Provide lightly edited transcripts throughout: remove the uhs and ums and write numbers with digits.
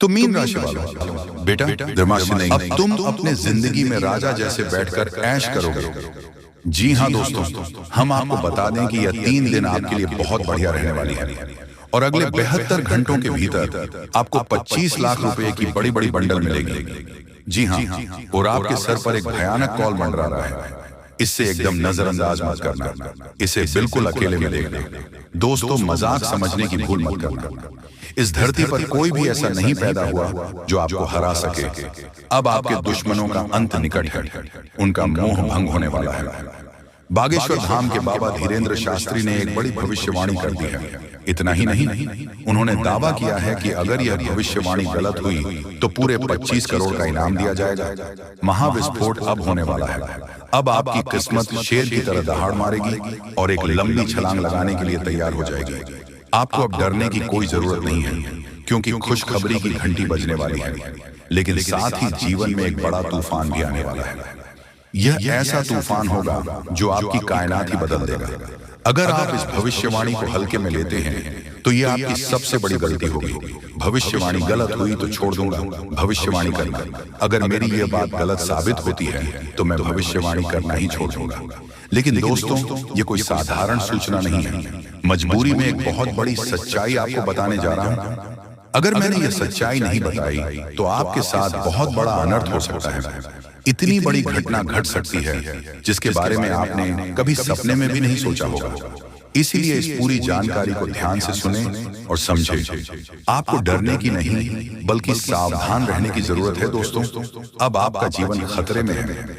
तो मीन राशि वालों, बेटा दिमाग नहीं, अब तुम अपने जिंदगी में राजा जैसे बैठकर ऐश करोगे। जी हाँ दोस्तों, हम आपको बता दें कि यह 3 दिन आपके लिए बहुत बढ़िया रहने वाली है और अगले 72 घंटों के भीतर आपको 25 लाख रुपए की बड़ी बड़ी बंडल मिलेगी। जी हाँ, और आपके सर पर एक भयानक कॉल मंडरा रहा है। इससे एकदम नजरअंदाज मत करना, इसे बिल्कुल अकेले में देखना। दोस्तों, मजाक समझने की भूल मत करना। इस धरती पर कोई भी ऐसा नहीं पैदा हुआ जो आपको हरा सके। अब आपके दुश्मनों का अंत निकट है, उनका मोह भंग होने वाला है। बागेश्वर धाम के बाबा धीरेन्द्र शास्त्री ने एक बड़ी भविष्यवाणी कर दी है। इतना ही नहीं, उन्होंने दावा किया है कि अगर यह भविष्यवाणी गलत हुई तो पूरे 25 करोड़ का इनाम दिया जाएगा। महाविस्फोट अब होने वाला है। अब आपकी किस्मत शेर की तरह दहाड़ मारेगी और एक लंबी छलांग लगाने के लिए तैयार हो जाएगी। आपको अब डरने की कोई जरूरत नहीं है, क्योंकि खुशखबरी की घंटी बजने वाली है। लेकिन साथ ही जीवन में एक बड़ा तूफान भी आने वाला है। यह ऐसा तूफान होगा जो आपकी कायनात ही बदल देगा। अगर आप इस भविष्यवाणी को हल्के में लेते हैं तो यह आपकी सबसे बड़ी गलती होगी। भविष्यवाणी गलत हुई तो छोड़ दूंगा भविष्यवाणी करना। अगर मेरी यह बात गलत साबित होती है तो मैं भविष्यवाणी करना ही छोड़ दूंगा। लेकिन दोस्तों, ये कोई साधारण सूचना नहीं है। मजबूरी में एक बहुत बड़ी सच्चाई आपको बताने जा रहा हूं। अगर मैंने ये सच्चाई नहीं बताई तो आपके साथ बहुत बड़ा अनर्थ हो सकता है। इतनी बड़ी घटना घट सकती है जिसके बारे में आपने कभी सपने में भी नहीं सोचा होगा। इसीलिए इस पूरी जानकारी को ध्यान से सुने और समझें। आपको डरने की नहीं बल्कि सावधान रहने की जरूरत है। दोस्तों, अब आपका जीवन खतरे में है।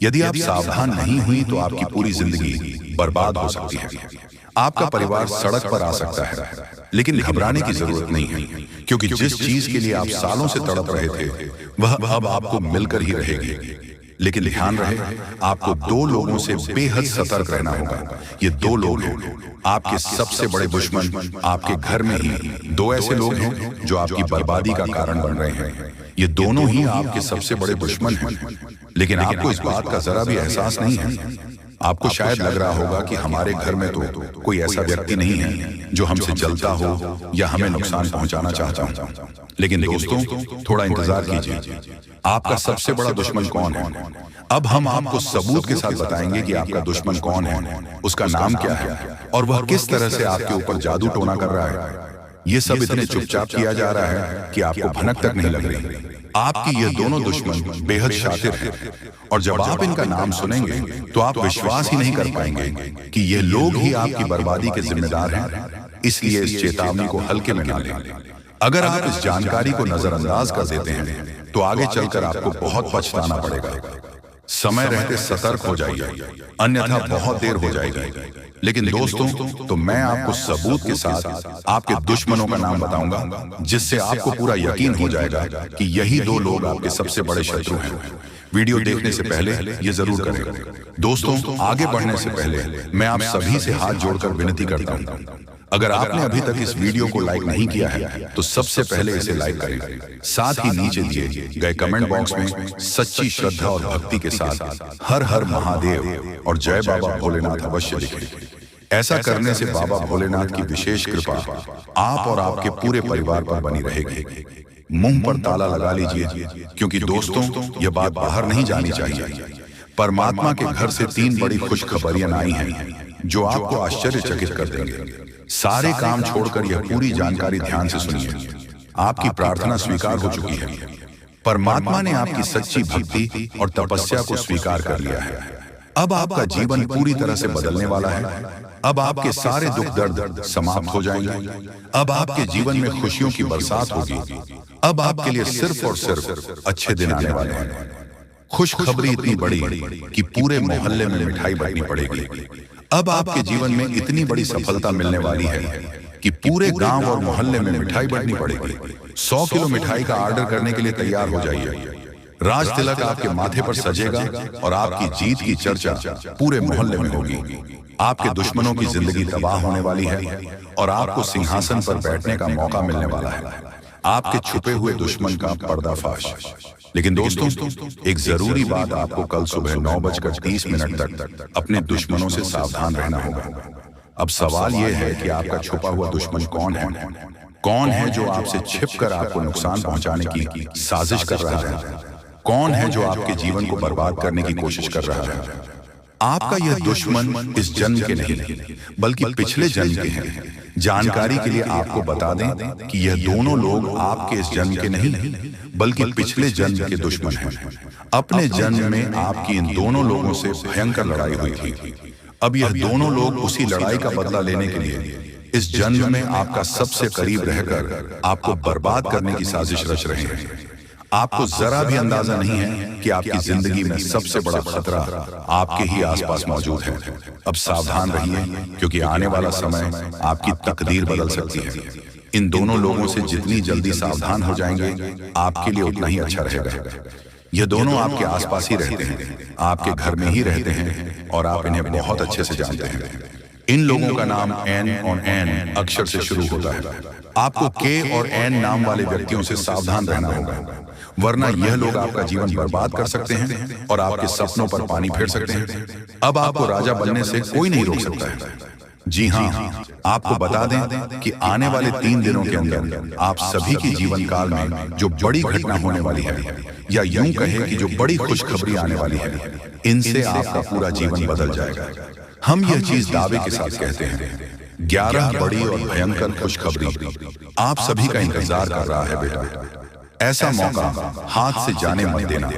यदि आप सावधान नहीं हुई तो आपकी पूरी जिंदगी बर्बाद हो सकती है। आपका परिवार सड़क पर आ सकता है, लेकिन घबराने की जरूरत नहीं है, क्योंकि जिस चीज के लिए आप सालों से तड़प रहे थे वह अब आपको मिलकर ही रहेगी। लेकिन ध्यान रहे, आपको 2 लोगों से बेहद सतर्क रहना होगा। ये 2 लोग हैं आपके सबसे बड़े दुश्मन। आपके घर में ही 2 ऐसे लोग हैं जो आपकी बर्बादी का कारण बन रहे हैं। ये दोनों ही आपके सबसे बड़े दुश्मन हैं, लेकिन आपको इस बात का जरा भी एहसास नहीं है। आपको शायद लग रहा होगा कि हमारे घर में तो कोई ऐसा व्यक्ति नहीं है जो हमसे जलता हो या हमें नुकसान पहुंचाना चाहता हो। लेकिन दोस्तों, थोड़ा इंतजार कीजिए। आपका सबसे बड़ा दुश्मन कौन है? अब हम आपको सबूत के साथ बताएंगे कि आपका दुश्मन कौन है, उसका नाम क्या है और वह किस तरह से आपके ऊपर जादू टोना कर रहा है। ये सब इतने चुपचाप किया जा रहा है कि आपको भनक तक नहीं लग रही। आपकी ये दोनों दुश्मन बेहद शातिर हैं और जब आप इनका नाम सुनेंगे तो आप विश्वास ही नहीं कर पाएंगे कि ये लोग ही आपकी बर्बादी के जिम्मेदार हैं। इसलिए इस चेतावनी को हल्के में ना लें। अगर आप इस जानकारी को नजरअंदाज कर देते हैं तो आगे चलकर आपको बहुत पछताना पड़ेगा। समय रहते सतर्क हो जाइए, अन्यथा बहुत देर हो जाएगी। लेकिन दोस्तों, तो मैं आपको सबूत के साथ आपके दुश्मनों का नाम बताऊंगा, जिससे आपको पूरा यकीन हो जाएगा कि यही 2 लोग आपके सबसे बड़े शत्रु हैं। वीडियो देखने से पहले ये जरूर करें। दोस्तों, आगे बढ़ने से पहले मैं आप सभी से हाथ जोड़कर विनती करता हूं, अगर आपने अभी तक इस वीडियो को लाइक नहीं किया है तो सबसे पहले इसे लाइक करें। साथ ही नीचे दिए गए कमेंट बॉक्स में सच्ची श्रद्धा और भक्ति के साथ हर हर महादेव और जय बाबा भोलेनाथ अवश्य लिखें। ऐसा करने से बाबा भोलेनाथ की विशेष कृपा आप और आपके पूरे परिवार पर बनी रहेगी। मुंह पर ताला लगा लीजिए, क्योंकि दोस्तों, यह बात बाहर नहीं जानी चाहिए। परमात्मा के घर से 3 बड़ी खुशखबरियां आई हैं जो आपको आश्चर्यचकित कर देंगे। सारे काम छोड़कर यह पूरी जानकारी ध्यान से सुनिए। आपकी प्रार्थना स्वीकार हो चुकी है। परमात्मा ने आपकी सच्ची भक्ति और तपस्या को स्वीकार कर लिया है। अब आपका जीवन पूरी तरह से बदलने वाला है। अब आपके सारे दुख दर्द समाप्त हो जाएंगे। अब आपके जीवन में खुशियों की बरसात होगी। अब आपके लिए सिर्फ और सिर्फ अच्छे दिन आने वाले हैं। खुशखबरी इतनी बड़ी कि पूरे मोहल्ले में मिठाई बांटनी पड़ेगी। अब आपके जीवन में इतनी बड़ी सफलता मिलने वाली है कि पूरे गांव और मोहल्ले में मिठाई बांटनी पड़ेगी। 100 किलो मिठाई का ऑर्डर करने के लिए तैयार हो जाइए। राज तिलक आपके माथे पर सजेगा और आपकी जीत की चर्चा पूरे मोहल्ले में होगी। आपके दुश्मनों की जिंदगी तबाह होने वाली है और आपको सिंहासन पर बैठने का मौका मिलने वाला है। आपके छुपे हुए दुश्मन का पर्दाफाश। लेकिन दोस्तों, एक जरूरी बात, आपको कल सुबह 9:30 तक अपने दुश्मनों से सावधान रहना होगा। अब सवाल यह है कि आपका छुपा हुआ दुश्मन कौन है? कौन है जो आपसे छिपकर आपको नुकसान पहुंचाने की साजिश कर रहा है? कौन है जो आपके जीवन को बर्बाद करने की कोशिश कर रहा है? आपका यह दुश्मन इस जन्म के नहीं बल्कि पिछले जन्म के हैं। जानकारी के लिए आपको बता दें कि यह दोनों लोग आपके इस जन्म के नहीं बल्कि पिछले जन्म के दुश्मन हैं। अपने जन्म में आपकी इन दोनों लोगों से भयंकर लड़ाई हुई थी। अब यह दोनों लोग उसी लड़ाई का बदला लेने के लिए इस जन्म में आपका सबसे करीब रहकर आपको बर्बाद करने की साजिश रच रहे हैं। आपको जरा भी अंदाजा नहीं है कि आपकी जिंदगी में सबसे बड़ा खतरा आपके ही आसपास मौजूद है। अब सावधान रहिए, क्योंकि आने वाला समय आपकी तकदीर बदल सकती है। इन दोनों लोगों से जितनी जल्दी सावधान हो जाएंगे, आपके लिए उतना ही अच्छा रहेगा। ये दोनों आपके आसपास ही रहते हैं, आपके घर में ही रहते हैं और आप इन्हें बहुत अच्छे से जानते हैं। इन लोगों का नाम एन और एन अक्षर से शुरू होता है। आपको के और एन नाम वाले व्यक्तियों से सावधान रहना होगा, वरना यह लोग आपका जीवन बर्बाद कर सकते हैं और आपके सपनों पर पानी फेर सकते हैं। अब आपको राजा बनने से कोई नहीं रोक सकता है। जी हाँ, आपको बता दें कि आने वाले 3 दिनों के अंदर आप सभी के जीवन काल में जो बड़ी घटना होने वाली है, या यूं कहे कि जो बड़ी खुशखबरी आने वाली है, इनसे आपका पूरा जीवन बदल जाएगा। हम यह चीज दावे के साथ कहते हैं, 11 बड़ी और भयंकर खुशखबरी आप सभी का इंतजार कर रहा है बेटा। ऐसा मौका हाथ से जाने मत देना,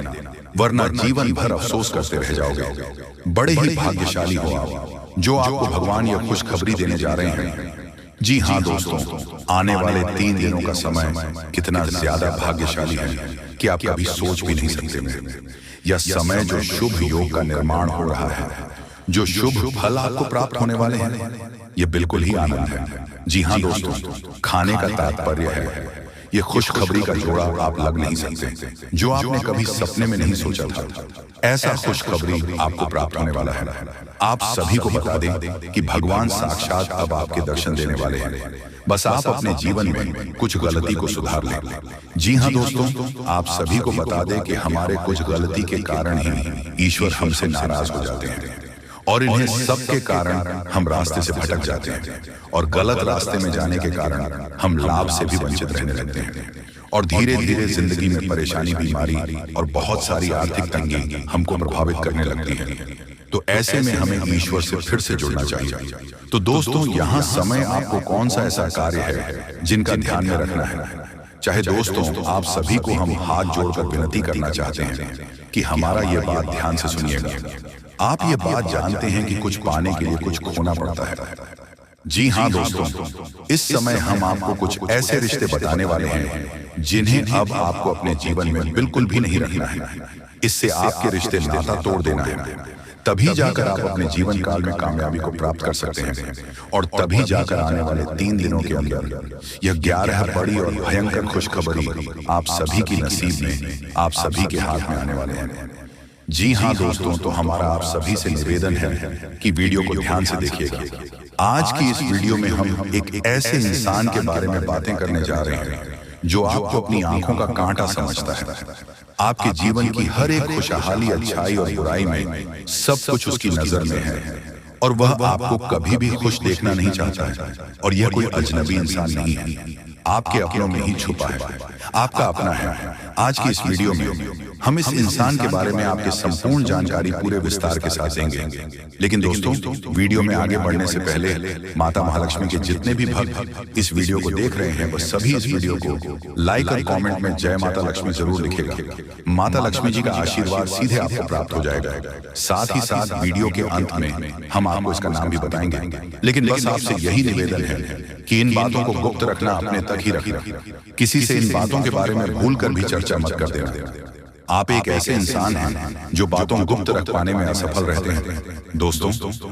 वरना जीवन भर अफसोस करते रह जाओगे। बड़े ही भाग्यशाली हो आप जो आपको भगवान यह खुशखबरी देने जा रहे हैं। जी हाँ दोस्तों, आने वाले 3 दिनों का समय कितना ज्यादा भाग्यशाली है कि आप कभी सोच भी नहीं सकते। यह समय जो शुभ योग का निर्माण हो रहा है, जो शुभ फल आपको प्राप्त होने वाले हैं, ये बिल्कुल ही आनंद है। जी हाँ दोस्तों, खाने का तात्पर्य है। ये खुशखबरी का जोड़ा आप लग नहीं सकते, जो आपने कभी सपने में नहीं सोचा था। ऐसा खुशखबरी आपको प्राप्त होने वाला है। आप सभी को बता दें कि भगवान साक्षात अब आपके दर्शन देने वाले हैं। बस आप अपने जीवन में कुछ गलती को सुधार लें। जी हाँ दोस्तों, आप सभी को बता दें कि हमारे कुछ गलती के कारण ही ईश्वर हमसे नाराज हो जाते हैं और इन्हें सबके कारण हम रास्ते से भटक जाते हैं और गलत रास्ते में जाने के कारण हम लाभ से भी वंचित रहने लगते हैं और धीरे धीरे जिंदगी में परेशानी, बीमारी और बहुत सारी आर्थिक तंगी हमको प्रभावित करने लगती है। तो ऐसे में हमें ईश्वर से फिर से जुड़ना चाहिए। तो दोस्तों, यहाँ समय आपको कौन सा ऐसा कार्य है जिनका ध्यान में रखना है। चाहे दोस्तों, आप सभी को हम हाथ जोड़कर विनती करना चाहते हैं कि हमारा ये बात ध्यान से सुनिएगा। आप ये बात जानते हैं कि कुछ पाने के लिए कुछ खोना पड़ता है। जी हाँ दोस्तों, इस समय हम आपको कुछ ऐसे रिश्ते बताने वाले हैं जिन्हें अब आपको अपने जीवन में बिल्कुल भी नहीं रखना है। इससे आपके रिश्ते नाता तोड़ देना है। तभी जाकर आप अपने जीवन काल में कामयाबी को प्राप्त कर सकते हैं और तभी जाकर आने वाले 3 दिनों के अंदर यह 11 बड़ी और भयंकर खुशखबरी आप सभी की नसीब में, आप सभी के हाथ में आने वाले हैं। जी हाँ दोस्तों, तो हमारा आप सभी से निवेदन है कि वीडियो को ध्यान से देखिएगा। आज की इस वीडियो में हम एक ऐसे इंसान के बारे में बातें करने जा रहे हैं जो आपको अपनी आंखों का कांटा समझता है। आपके जीवन की हर एक खुशहाली, अच्छाई और बुराई में सब कुछ उसकी नजर में है और वह आपको कभी भी खुश देखना नहीं चाहता है। और यह कोई अजनबी इंसान नहीं है, आपके अपनों में ही छुपा है, आपका अपना है। आज की इस वीडियो में हम इस इंसान के बारे में आपके संपूर्ण जानकारी पूरे विस्तार के साथ देंगे। लेकिन दोस्तों, वीडियो में आगे बढ़ने से पहले माता महालक्ष्मी के जितने भी भक्त इस वीडियो को देख रहे हैं, वह सभी इस वीडियो को लाइक और कमेंट में जय माता लक्ष्मी जरूर लिखेगा। माता लक्ष्मी जी का आशीर्वाद सीधे आपको प्राप्त हो जाएगा। साथ ही साथ वीडियो के अंत में हम आपको इसका नाम भी बताएंगे। लेकिन बस आपसे यही निवेदन है कि इन बातों को गुप्त रखना, अपने तक ही रखना। किसी से इन बातों के बारे में भूल कर भी चर्चा मत कर देना। आप एक ऐसे इंसान हैं जो बातों गुप्त रख पाने में असफल रहते हैं। दोस्तों,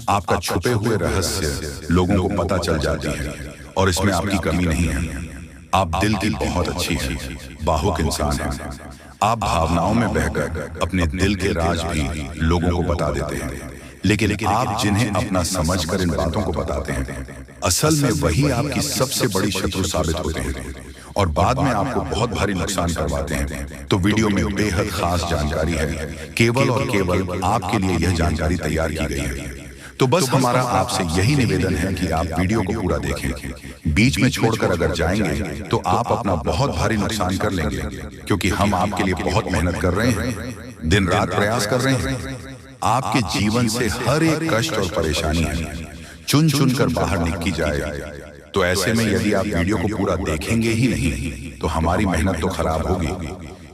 आपका छुपे हुए रहस्य लोगों को पता चल जाती है और इसमें आपकी कमी नहीं है। आप दिल की बहुत अच्छी हैं, बाहुक इंसान हैं। आप भावनाओं में बहकर अपने दिल के राज भी लोगों को बता देते हैं। लेकिन आप जिन्हें अपना समझकर इन बातों को बताते हैं, असल में वही आपकी सबसे बड़ी शत्रु साबित होते हैं और बाद में आपको बहुत भारी नुकसान करवाते हैं। तो वीडियो में बेहद खास जानकारी है, केवल और केवल आपके लिए यह जानकारी तैयार की गई है। तो बस हमारा आपसे यही निवेदन है कि आप वीडियो को पूरा देखें, बीच में छोड़कर अगर जाएंगे तो आप अपना बहुत भारी नुकसान कर लेंगे, क्योंकि हम आपके लिए बहुत मेहनत कर रहे हैं, दिन रात प्रयास कर रहे हैं। आपके जीवन से हर एक कष्ट और परेशानी है चुन चुन कर बाहर निकली जाए। तो ऐसे में यदि आप वीडियो को पूरा देखेंगे ही नहीं तो हमारी मेहनत तो खराब होगी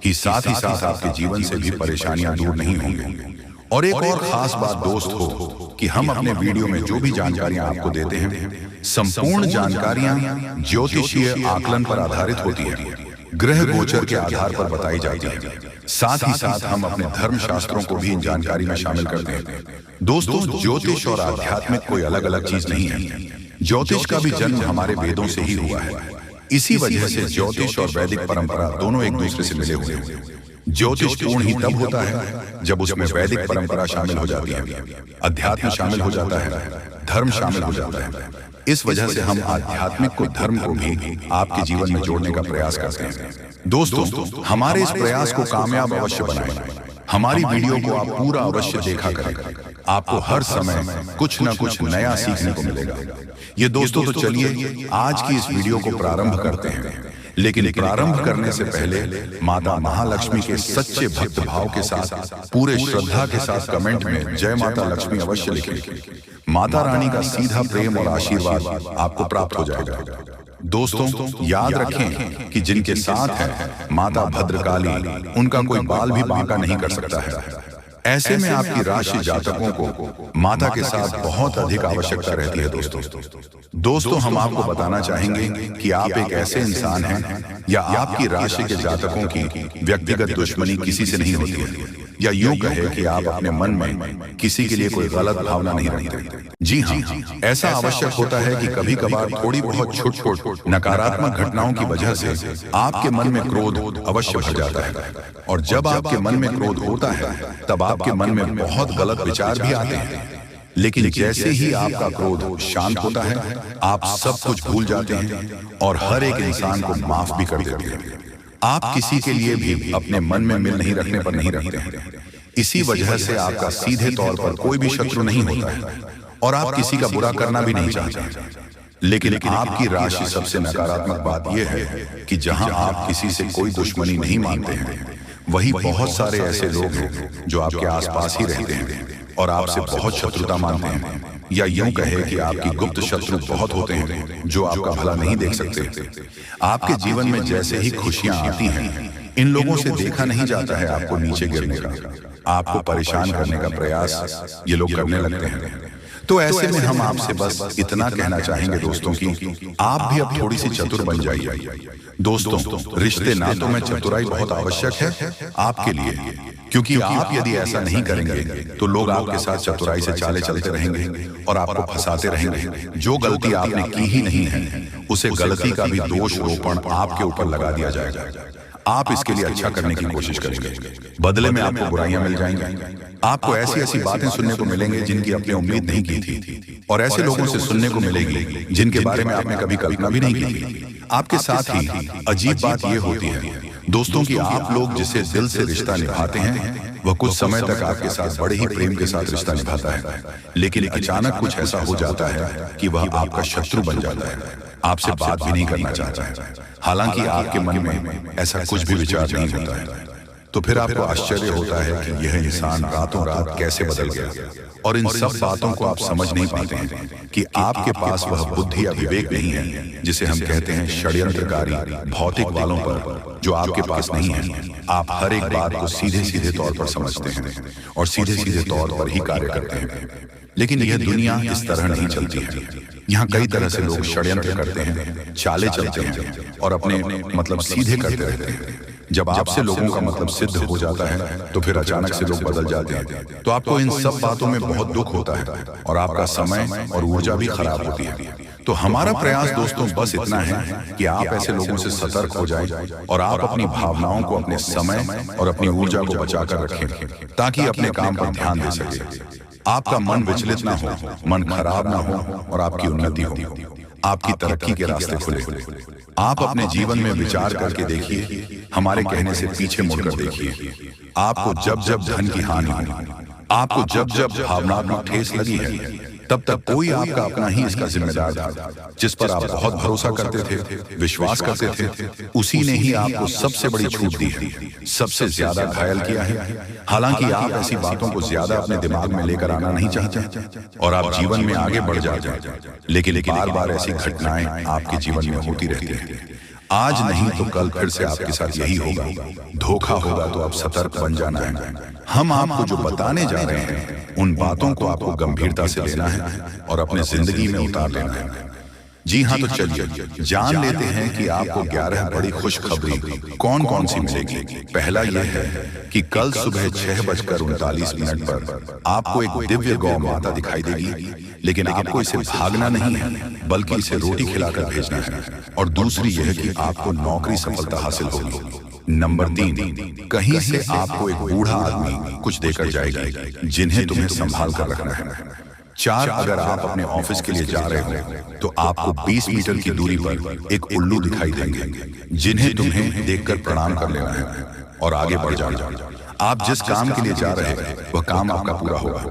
ही साथ आपके जीवन से भी परेशानियां दूर नहीं होंगी। और एक और खास बात दोस्त हो कि हम अपने वीडियो में जो भी जानकारियां आपको देते हैं, संपूर्ण जानकारियां ज्योतिषीय आकलन पर आधारित होती है, ग्रह गोचर के आधार पर बताई जाती है। साथ ही साथ हम अपने धर्म शास्त्रों को भी इन जानकारी में शामिल करते हैं। दोस्तों, ज्योतिष और आध्यात्मिक कोई अलग अलग चीज नहीं है। ज्योतिष का भी जन्म हमारे वेदों से ही हुआ है। इसी वजह से ज्योतिष और वैदिक परंपरा दोनों एक दूसरे से मिले हुए हैं। ज्योतिष पूर्ण ही तब होता है जब उसमें वैदिक परंपरा शामिल हो जाती है, अध्यात्म शामिल हो जाता है, धर्म शामिल हो जाता है। इस वजह से हम आध्यात्मिक को धर्म को भी आपके जीवन में जोड़ने का प्रयास करते हैं। दोस्तों, हमारे इस प्रयास को कामयाब अवश्य बनाएं। हमारी वीडियो को आप पूरा अवश्य देखा करें। आपको हर समय कुछ न कुछ नया सीखने को मिलेगा। ये दोस्तों, तो चलिए आज की इस वीडियो को प्रारंभ करते हैं। लेकिन प्रारंभ करने से पहले माता महालक्ष्मी के सच्चे भक्त भाव के साथ, पूरे श्रद्धा के साथ कमेंट में जय माता लक्ष्मी अवश्य लिखें। माता रानी का सीधा प्रेम और आशीर्वाद आपको प्राप्त हो जाएगा। दोस्तों, याद रखें कि जिनके साथ है माता भद्रकाली, उनका कोई बाल भी बांका नहीं कर सकता है। ऐसे में आपकी राशि जातकों को माता के साथ बहुत अधिक आवश्यकता रहती है। दोस्तों, हम आपको बताना चाहेंगे कि आप एक ऐसे इंसान हैं या आपकी राशि के जातकों की व्यक्तिगत दुश्मनी किसी से नहीं होती है, या यूं कहे कि आप अपने मन में किसी के लिए कोई गलत भावना नहीं रखते। जी हाँ, ऐसा आवश्यक होता है कि कभी कभार थोड़ी बहुत छुट नकारात्मक घटनाओं की वजह से आपके मन में क्रोध अवश्य भर जाता है। और जब आपके मन में क्रोध होता है तब आपके मन में बहुत गलत विचार भी आते हैं। लेकिन जैसे ही आपका क्रोध शांत होता है, आप सब कुछ भूल जाते हैं और हर एक इंसान को माफ भी कर देते हैं। आप किसी के लिए भी अपने मन में मिल नहीं रखने पर नहीं रखते हैं। इसी वजह से आपका सीधे तौर पर कोई भी शत्रु नहीं होता है और आप किसी का बुरा करना भी नहीं चाहते। लेकिन आपकी राशि सबसे नकारात्मक बात यह है कि जहां आप किसी से कोई दुश्मनी नहीं मानते हैं, वही बहुत सारे ऐसे लोग हैं जो आपके आसपास ही रहते हैं और आपसे बहुत शत्रुता मानते हैं, या यूं कहे कि आपकी गुप्त शत्रु बहुत होते हैं जो आपका भला नहीं देख सकते। आपके जीवन में जैसे ही खुशियां आती हैं, इन लोगों से देखा नहीं जाता है आपको नीचे गिरने का, आपको परेशान करने का प्रयास ये लोग करने लगते हैं। तो ऐसे में हम आपसे बस इतना कहना चाहेंगे दोस्तों कि आप भी अब थोड़ी सी चतुर बन जाइए। दोस्तों, रिश्ते नातों में चतुराई बहुत आवश्यक है आपके लिए, क्योंकि आप यदि ऐसा नहीं करेंगे तो लोग आपके साथ चतुराई से चाले चलते रहेंगे और आपको फंसाते रहेंगे। जो गलती आपने की ही नहीं है, उसे गलती का भी दोष रोपण आपके ऊपर लगा दिया जाएगा। आप इसके लिए अच्छा करने की कोशिश करेंगे, बदले में आपको बुराइयां मिल जाएंगी। आपको ऐसी ऐसी बातें सुनने को मिलेंगी जिनकी आपने उम्मीद नहीं की थी, और ऐसे लोगों से सुनने को मिलेगी जिनके बारे में आपने कभी कल्पना भी नहीं की थी। आपके साथ ही अजीब बात यह होती है दोस्तों कि आप लोग जिसे दिल से रिश्ता निभाते हैं, वह कुछ समय तक आपके साथ बड़े ही प्रेम के साथ रिश्ता निभाता है, लेकिन अचानक कुछ ऐसा हो जाता है कि वह आपका शत्रु बन जाता है, आपसे बात भी नहीं करना चाहता है, हालांकि आपके मन में ऐसा कुछ भी विचार नहीं होता है। तो फिर आपको आश्चर्य होता है कि यह इंसान रातों रात कैसे बदल गया, और इन सब बातों को आप समझ नहीं पाते हैं कि आपके पास वह बुद्धि या विवेक नहीं है जिसे हम कहते हैं षड्यंत्रकारी भौतिक वालों पर, जो आपके पास नहीं है। आप हर एक बात को सीधे सीधे तौर पर समझते हैं और सीधे सीधे तौर पर ही कार्य करते हैं। लेकिन यह दुनिया इस तरह नहीं चलती है। यहाँ कई तरह से लोग षड्यंत्र करते हैं, चाले चलते हैं और अपने सीधे करते रहते हैं। जब आपसे लोगों का सिद्ध हो जाता है तो फिर अचानक से लोग बदल जाते हैं। तो आपको इन सब बातों में बहुत दुख होता है और आपका समय और ऊर्जा भी खराब होती है। तो हमारा प्रयास दोस्तों बस इतना है कि आप ऐसे लोगों से सतर्क हो जाएं और आप अपनी भावनाओं को, अपने समय और अपनी ऊर्जा को बचाकर रखें, ताकि अपने काम पर ध्यान दे सके। आपका मन विचलित ना हो, मन खराब ना हो और आपकी उन्नति हो, आपकी तरक्की के रास्ते खुले। आप अपने जीवन में विचार करके देखिए, हमारे कहने से पीछे मुड़कर देखिए। आपको जब जब धन की हानि हो, आपको जब जब भावनात्मक ठेस लगी है, तब तक कोई आपका अपना ही इसका जिम्मेदार था, जिस पर आप बहुत भरोसा करते थे, विश्वास करते थे। उसी ने ही आपको सबसे बड़ी छूट दी है, सबसे ज्यादा घायल किया है। हालांकि आप ऐसी बातों को ज्यादा अपने दिमाग में लेकर आना नहीं चाहते और आप जीवन में आगे बढ़ जाते हैं, लेकिन बार बार ऐसी घटनाएं आपके जीवन में होती रहती हैं। आज नहीं तो कल फिर से आपके साथ यही होगा। धोखा होगा तो आप सतर्क बन जाना है। हम आपको जो बताने जा रहे हैं उन बातों को आपको गंभीरता से लेना है और अपने जिंदगी में उतार लेना है। जी हाँ, तो चलिए जान लेते हैं कि आपको 11 बड़ी खुशखबरी कौन कौन सी मिलेगी। पहला यह है कि कल सुबह 6:39 पर आपको एक दिव्य गौ माता दिखाई देगी, लेकिन आपको इसे भागना नहीं है बल्कि इसे रोटी खिलाकर भेजना है। और दूसरी यह कि आपको नौकरी सफलता हासिल होगी। नंबर 3, कहीं से आपको एक बूढ़ा आदमी कुछ देकर जाएगा जिन्हें तुम्हें संभाल कर रखना है। 4, अगर आप अपने ऑफिस के लिए जा रहे हो तो आपको 20 मीटर की दूरी पर एक उल्लू दिखाई देंगे जिन्हें तुम्हें देखकर प्रणाम कर लेना है और आगे बढ़ जाना। आप जिस काम के लिए जा रहे हैं वह काम आपका पूरा होगा।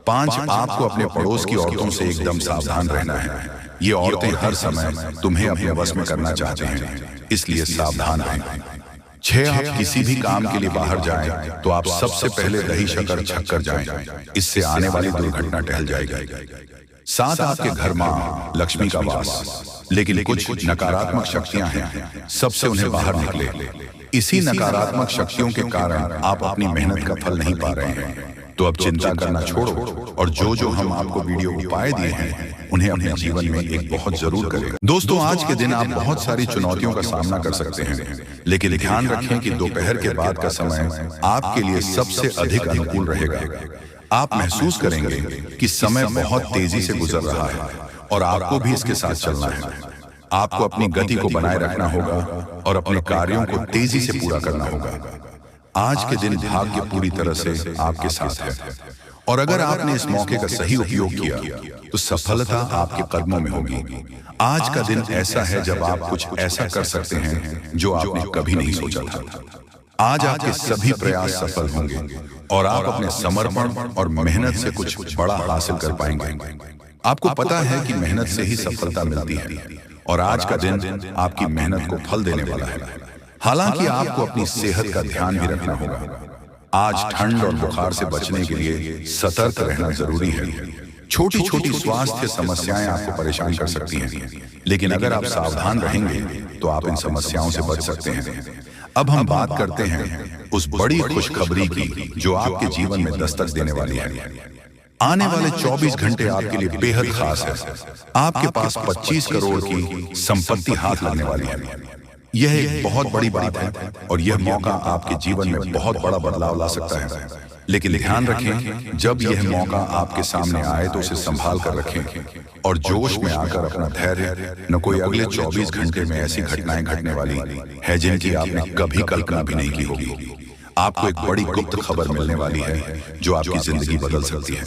5, आपको अपने पड़ोस की औरतों से एकदम सावधान रहना है। ये औरतें हर समय तुम्हें अपने वश में करना चाहते हैं, इसलिए सावधान रहें। 6, आप किसी भी काम के लिए बाहर जाएं तो आप सबसे पहले दही शक्कर छक्कर जाएं, इससे आने वाली दुर्घटना टल जाएगी। 7, आपके घर मां लक्ष्मी का वास, लेकिन कुछ नकारात्मक शक्तियां हैं, सबसे उन्हें बाहर निकले। इसी नकारात्मक शक्तियों के कारण आप अपनी मेहनत का फल नहीं पा रहे हैं। तो अब चिंता करना छोड़ो और जो हम आपको वीडियो उपाय दिए हैं उन्हें अपने जीवन में एक बहुत जरूर करें। दोस्तों, आज के दिन आप बहुत सारी चुनौतियों का सामना कर सकते हैं, लेकिन ध्यान रखें कि दोपहर के बाद का समय आपके लिए सबसे अधिक अनुकूल रहेगा। आप महसूस करेंगे कि समय बहुत तेजी से गुजर रहा है और आपको भी इसके साथ चलना है। आपको अपनी गति को बनाए रखना होगा और अपने कार्यों को तेजी से पूरा करना होगा। आज के दिन भाग्य पूरी तरह से आपके साथ है और अगर आपने इस मौके का सही उपयोग किया तो सफलता आपके कदमों में होगी। आज का दिन ऐसा है जब आप कुछ ऐसा कर सकते हैं जो आपने कभी नहीं सोचा था। आज आपके सभी प्रयास सफल होंगे और आप अपने समर्पण और मेहनत से कुछ बड़ा हासिल कर पाएंगे। आपको पता है कि मेहनत से ही सफलता मिलती है और आज का दिन आपकी मेहनत को फल देने वाला है। हालांकि आपको अपनी सेहत का ध्यान भी रखना होगा। आज ठंड और बुखार से बचने के लिए सतर्क रहना जरूरी है। छोटी छोटी स्वास्थ्य समस्याएं आपको परेशान कर सकती हैं, लेकिन अगर आप सावधान रहेंगे तो आप इन समस्याओं से बच सकते हैं। अब हम बात करते हैं उस बड़ी खुशखबरी की जो आपके जीवन में दस्तक देने वाली है। आने वाले 24 घंटे आपके लिए बेहद खास है। आपके पास 25 करोड़ की संपत्ति हाथ लगने वाली है। यह एक बहुत बड़ी बात है और यह मौका आपके जीवन में बहुत बड़ा बदलाव ला सकता है। लेकिन ध्यान रखें, जब यह मौका आपके सामने आए तो उसे संभाल कर रखें और जोश में आकर अपना धैर्य, न कोई अगले 24 घंटे में ऐसी घटनाएं घटने वाली है जिनकी आपने कभी कल्पना भी नहीं की होगी। आपको एक बड़ी गुप्त खबर मिलने वाली है जो आपकी जिंदगी बदल सकती है।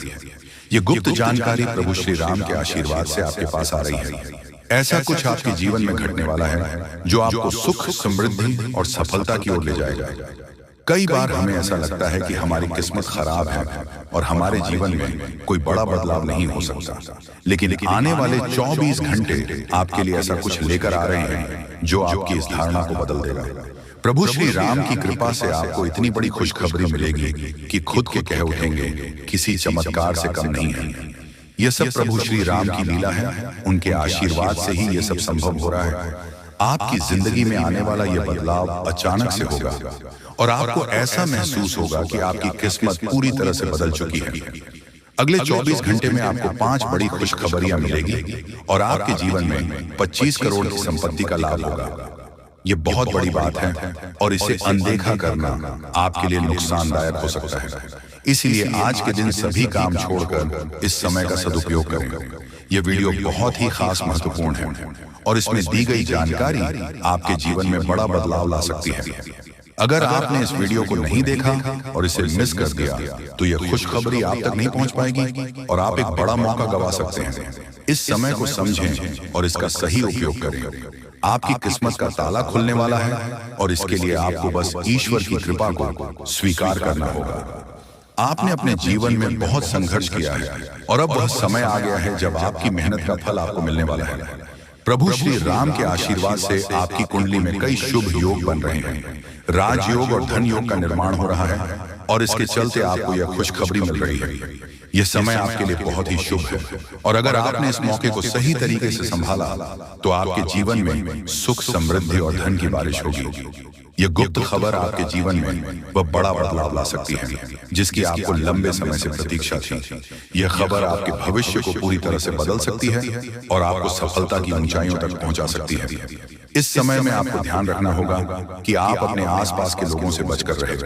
ये गुप्त जानकारी प्रभु श्री राम के आशीर्वाद से आपके पास आ रही है। ऐसा कुछ आपके जीवन में घटने वाला है जो आपको सुख, समृद्धि और सफलता की ओर ले जाएगा। कई बार हमें ऐसा लगता है कि हमारी किस्मत खराब है और हमारे जीवन में कोई बड़ा बदलाव नहीं हो सकता, लेकिन आने वाले 24 घंटे आपके लिए ऐसा कुछ लेकर आ रहे हैं जो आपकी इस धारणा को बदल देगा। प्रभु श्री राम की कृपा से आपको इतनी बड़ी खुशखबरी मिलेगी कि खुद के कह उठेंगे, किसी चमत्कार से कम नहीं है। यह सब प्रभु श्री राम की लीला है। उनके आशीर्वाद से ही यह सब संभव हो रहा है। आपकी जिंदगी में आने वाला यह बदलाव अचानक से होगा और आपको ऐसा महसूस होगा कि आपकी किस्मत पूरी तरह से बदल चुकी है। अगले 24 घंटे में आपको 5 बड़ी खुशखबरियां मिलेगी और आपके जीवन में 25 करोड़ की संपत्ति का लाभ होगा। ये बहुत बड़ी बात है और इसे अनदेखा करना आपके लिए नुकसानदायक हो सकता है। इसलिए आज के दिन सभी काम छोड़कर इस समय का सदुपयोग करें। यह वीडियो बहुत ही खास महत्वपूर्ण है और इसमें दी गई जानकारी आपके जीवन में बड़ा बदलाव ला सकती है। अगर आपने इस वीडियो को नहीं देखा और इसे मिस कर दिया तो यह खुशखबरी आप तक नहीं पहुंच पाएगी और आप एक बड़ा मौका गंवा सकते हैं। इस समय को समझें और इसका सही उपयोग करें। आपकी किस्मत का ताला खुलने वाला है और इसके लिए आपको बस ईश्वर की कृपा को स्वीकार करना होगा। आपने अपने जीवन में बहुत संघर्ष किया है और अब वह समय आ गया है जब आपकी मेहनत का फल आपको मिलने वाला है। प्रभु श्री राम के आशीर्वाद से आपकी कुंडली में कई शुभ योग बन रहे हैं। राजयोग और धन योग का निर्माण हो रहा है और इसके चलते आपको यह खुशखबरी मिल रही है। यह समय आपके लिए बहुत ही शुभ है और अगर आपने इस मौके को सही तरीके से संभाला तो आपके जीवन में सुख, समृद्धि और धन की बारिश होगी। यह गुप्त खबर आपके जीवन में वह बड़ा बदलाव ला सकती है जिसकी आपको लंबे समय से प्रतीक्षा थी। यह खबर आपके भविष्य को पूरी तरह से बदल सकती है और आपको सफलता की ऊंचाइयों तक पहुंचा सकती है। इस समय में आपको ध्यान रखना होगा कि आप अपने आसपास के लोगों से बचकर रहें।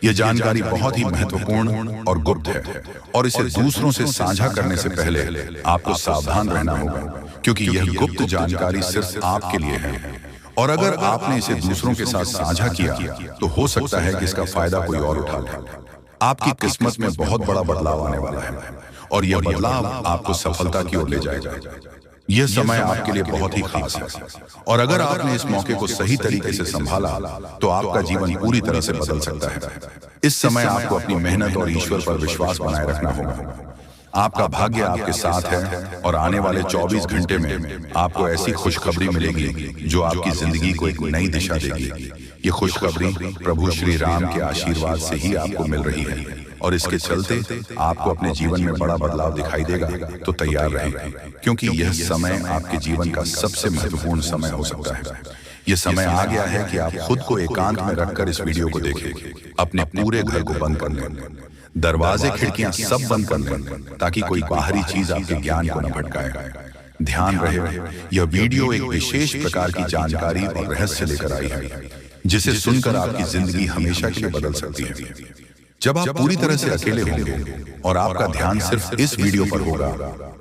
यह जानकारी बहुत ही महत्वपूर्ण और गुप्त है और इसे दूसरों से साझा करने से पहले आपको सावधान रहना होगा, क्योंकि यह गुप्त जानकारी सिर्फ आपके लिए है और अगर आपने इसे दूसरों के साथ साझा किया तो हो सकता है कि इसका फायदा कोई और उठा ले। आपकी किस्मत में बहुत बड़ा बदलाव आने वाला है और यह बदलाव आपको सफलता की ओर ले जाएगा। यह समय आपके लिए बहुत ही खास है और अगर आपने इस मौके को सही तरीके से संभाला तो आपका जीवन पूरी तरह से बदल सकता है। इस समय आपको अपनी मेहनत और ईश्वर पर विश्वास बनाए रखना होगा। आपका भाग्य आपके साथ है और आने वाले 24 घंटे में आपको ऐसी खुशखबरी मिलेगी जो आपकी जिंदगी को एक नई दिशा देगी। ये खुशखबरी प्रभु श्री राम के आशीर्वाद से ही आपको मिल रही है और इसके चलते आपको अपने जीवन में बड़ा बदलाव दिखाई देगा। तो तैयार रहें, क्योंकि यह समय आपके जीवन का सबसे महत्वपूर्ण समय हो सकता है। यह समय आ गया है कि आप खुद को एकांत में रखकर इस वीडियो को देखें। अपने पूरे घर को बंद कर लें, दरवाजे खिड़कियां सब बंद कर लें ताकि कोई बाहरी चीज आपके ज्ञान को न भटकाए। ध्यान रहे, यह वीडियो एक विशेष प्रकार की जानकारी और रहस्य लेकर आई है जिसे सुनकर आपकी जिंदगी हमेशा के लिए बदल सकती है। जब आप पूरी तरह से अकेले होंगे और आपका ध्यान सिर्फ इस वीडियो पर होगा,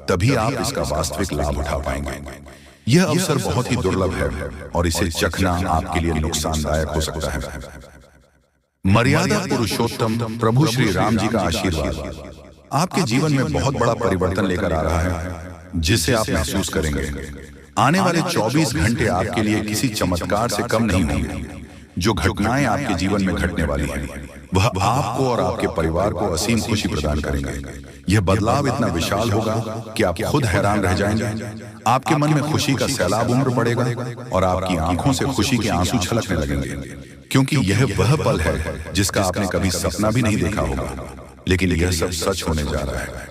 तभी आप इसका वास्तविक लाभ उठा पाएंगे। यह अवसर बहुत ही दुर्लभ है और इसे चखना आपके लिए नुकसानदायक हो सकता है। मर्यादा पुरुषोत्तम प्रभु श्री राम जी का आशीर्वाद आपके जीवन में बहुत बड़ा परिवर्तन लेकर आ रहा है जिसे आप महसूस करेंगे। आने वाले 24 घंटे आपके लिए किसी चमत्कार से कम नहीं होंगे। जो घटनाएं आपके जीवन में घटने वाली हैं वह आपको और आपके परिवार को असीम खुशी प्रदान करेंगे। यह बदलाव इतना विशाल होगा कि आप खुद हैरान रह जाएंगे। आपके मन में खुशी का सैलाब उमड़ पड़ेगा और आपकी आंखों से खुशी के आंसू छलकने लगेंगे, क्योंकि यह वह पल है जिसका आपने कभी सपना भी नहीं देखा होगा, लेकिन यह सब सच होने जा रहा है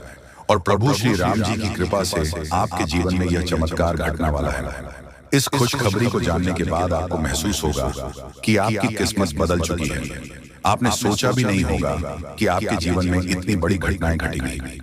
और प्रभु श्री राम जी की कृपा से आपके जीवन में यह चमत्कार घटने वाला है। इस खुशखबरी को जानने के बाद आपको महसूस होगा कि आपकी किस्मत बदल चुकी है। आपने सोचा भी नहीं होगा कि आपके जीवन में इतनी बड़ी घटनाएं घटेंगी।